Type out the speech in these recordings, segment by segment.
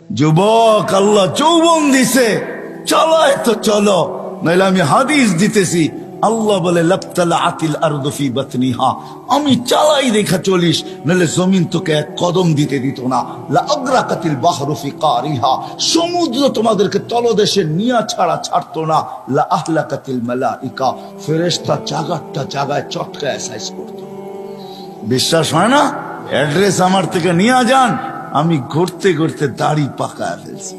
যুবক আল্লাহ যৌবন দিছে, চলায় তো চলো, নাইলে আমি হাদিস দিতেছি। আল্লাহ বলে লাবতালাআতিল আরদু ফি বাতনিহা, আমি চালাই দেখা চলিস, নাইলে জমিন তোকে এক কদম দিতে দিত না। লা আগরাকাতিল বাহরু ফি কারিহা, সমুদ্র তোমাদেরকে তলদেশে নিয়া ছাড়া ছাড়তো না। লা আহলাকাতিল মালাইকা, ফেরেশতা জাগারটা জাগায় চটকায় সাইজ করতো। বিশ্বাস হয় না? অ্যাড্রেস আমার থেকে নিয়ে যান, আমি ঘুরতে ঘুরতে দাড়ি পাকায় ফেলছি,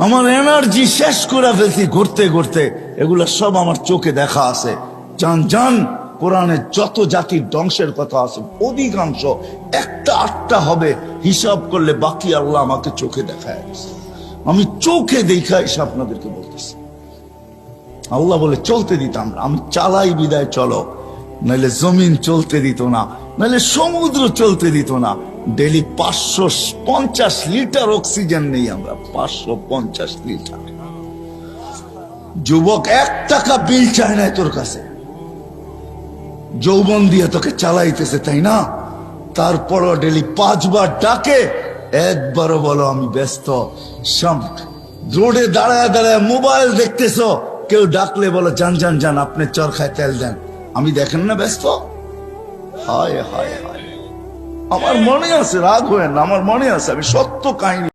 আমার এনার্জি শেষ করে ফেলছি ঘুরতে ঘুরতে। এগুলা সব আমার চোখে দেখা আছে। জান জান, কোরআনে যত জাতির ধ্বংসের কথা আছে অধিকাংশ একটা আটটা হবে, হিসাব করলে বাকি আল্লাহ আমাকে চোখে দেখায় দিচ্ছে। আমি চোখে দেখা এসে আপনাদেরকে বলতেছি। আল্লাহ বলে চলতে দিতাম না, আমি চালাই বিদায় চলো, নাইলে জমিন চলতে দিত না, নাইলে সমুদ্র চলতে দিত না। ডেলি 550 লিটার অক্সিজেন নেই আমরা, 550 লিটার। যুবক 1 টাকা বিল চায় না তোর কাছে, যৌবন দিয়ে তোকে চালাইতেছে, তাই না? তারপরও ডেলি 5 বার ডাকে, একবারও বলো আমি ব্যস্ত। রোডে দাঁড়ায় দাঁড়ায় মোবাইল দেখতেছো, কেউ ডাকলে বলো জান জান জান, আপনি চরখায় তেল দেন, আমি দেখেন না ব্যস্ত। হায় হায় হায়, আমার মনে আছে, রাগ হয় না, আমার মনে আছে, আমি সত্য কাহিনী